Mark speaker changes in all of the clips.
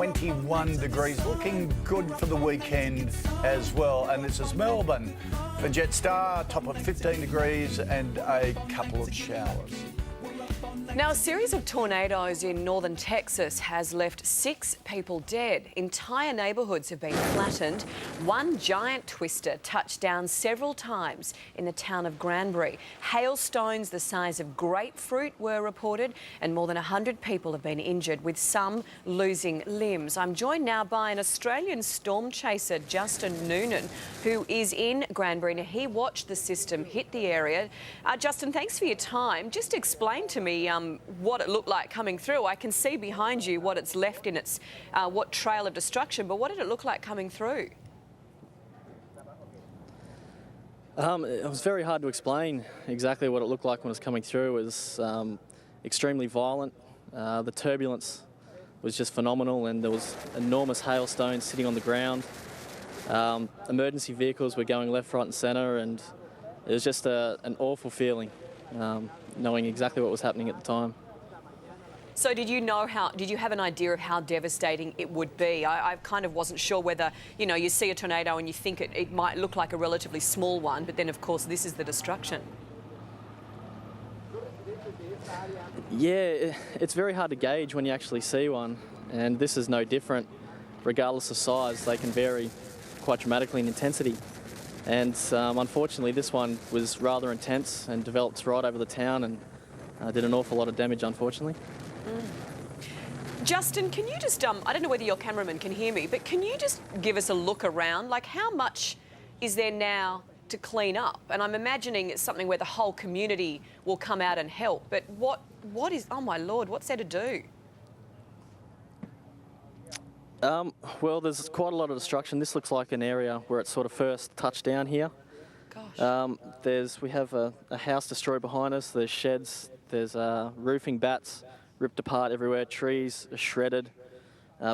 Speaker 1: 21 degrees. Looking good for the weekend as well. And this is Melbourne for Jetstar, top of 15 degrees and a couple of showers.
Speaker 2: Now, a series of tornadoes in northern Texas has left 6 people dead. Entire neighbourhoods have been flattened. One giant twister touched down several times in the town of Granbury. Hailstones the size of grapefruit were reported, and more than 100 people have been injured, with some losing limbs. I'm joined now by an Australian storm chaser, Justin Noonan, who is in Granbury. Now, he watched the system hit the area. Justin, thanks for your time. Just explain to me what it looked like coming through. I can see behind you what it's left in its what trail of destruction, but what did it look like coming through?
Speaker 3: It was very hard to explain exactly what it looked like when it was coming through. It was extremely violent. The turbulence was just phenomenal, and there was enormous hailstones sitting on the ground. Emergency vehicles were going left, right and centre, and it was just an awful feeling. Knowing exactly what was happening at the time.
Speaker 2: So did you have an idea of how devastating it would be? I kind of wasn't sure whether, you know, you see a tornado and you think it might look like a relatively small one, but then of course this is the destruction.
Speaker 3: Yeah, it's very hard to gauge when you actually see one, and this is no different. Regardless of size, they can vary quite dramatically in intensity. And unfortunately, this one was rather intense and developed right over the town and did an awful lot of damage, unfortunately.
Speaker 2: Justin, can you just, I don't know whether your cameraman can hear me, but can you just give us a look around? Like, how much is there now to clean up? And I'm imagining it's something where the whole community will come out and help. But what is, oh my Lord, what's there to do?
Speaker 3: Well, there's quite a lot of destruction. This looks like an area where it sort of first touched down here.
Speaker 2: Gosh.
Speaker 3: We have a house destroyed behind us. There's sheds. There's roofing bats ripped apart everywhere. Trees are shredded.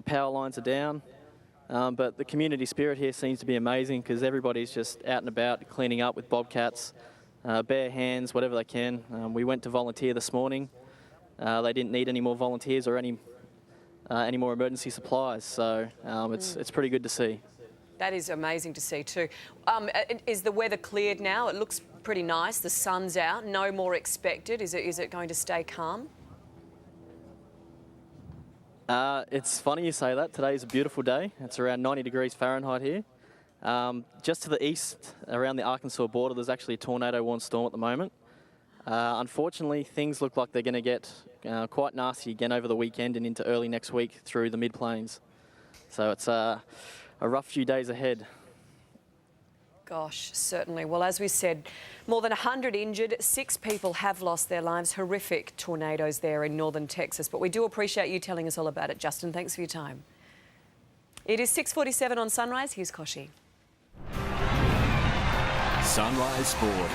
Speaker 3: Power lines are down. But the community spirit here seems to be amazing, because everybody's just out and about cleaning up with bobcats, bare hands, whatever they can. We went to volunteer this morning. They didn't need any more volunteers or any more emergency supplies, so it's pretty good to see.
Speaker 2: That is amazing to see too. Is the weather cleared now? It looks pretty nice. The sun's out. No more expected. Is it going to stay calm?
Speaker 3: It's funny you say that. Today's a beautiful day. It's around 90 degrees Fahrenheit here. Just to the east, around the Arkansas border, there's actually a tornado-warned storm at the moment. Unfortunately, things look like they're going to get quite nasty again over the weekend and into early next week through the mid-plains. So it's a rough few days ahead.
Speaker 2: Gosh, certainly. Well, as we said, more than 100 injured, 6 people have lost their lives. Horrific tornadoes there in northern Texas. But we do appreciate you telling us all about it, Justin. Thanks for your time. It is 6:47 on Sunrise. Here's Koshi.
Speaker 4: Sunrise Sport.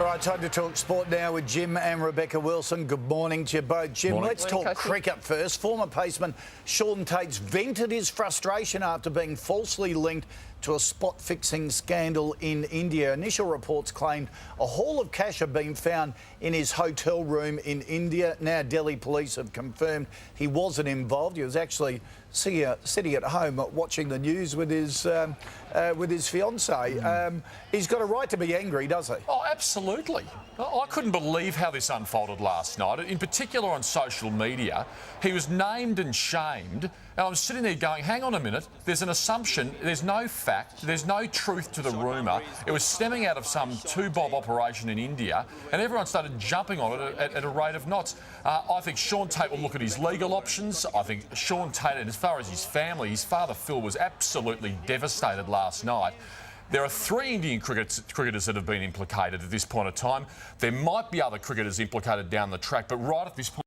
Speaker 1: All right, time to talk sport now with Jim and Rebecca Wilson. Good morning to you both. Jim, let's talk cricket first. Former paceman Shaun Tate's vented his frustration after being falsely linked to a spot-fixing scandal in India. Initial reports claimed a haul of cash had been found in his hotel room in India. Now Delhi police have confirmed he wasn't involved. He was actually sitting at home watching the news with his fiancée. He's got a right to be angry, does he?
Speaker 5: Oh, absolutely. I couldn't believe how this unfolded last night. In particular on social media, he was named and shamed. And I was sitting there going, hang on a minute, there's an assumption, there's no fact, there's no truth to the rumour. It was stemming out of some two-bob operation in India, and everyone started jumping on it at a rate of knots. I think Shaun Tate will look at his legal options. I think Shaun Tate, and as far as his family, his father Phil was absolutely devastated last night. There are 3 Indian cricketers that have been implicated at this point of time. There might be other cricketers implicated down the track, but right at this point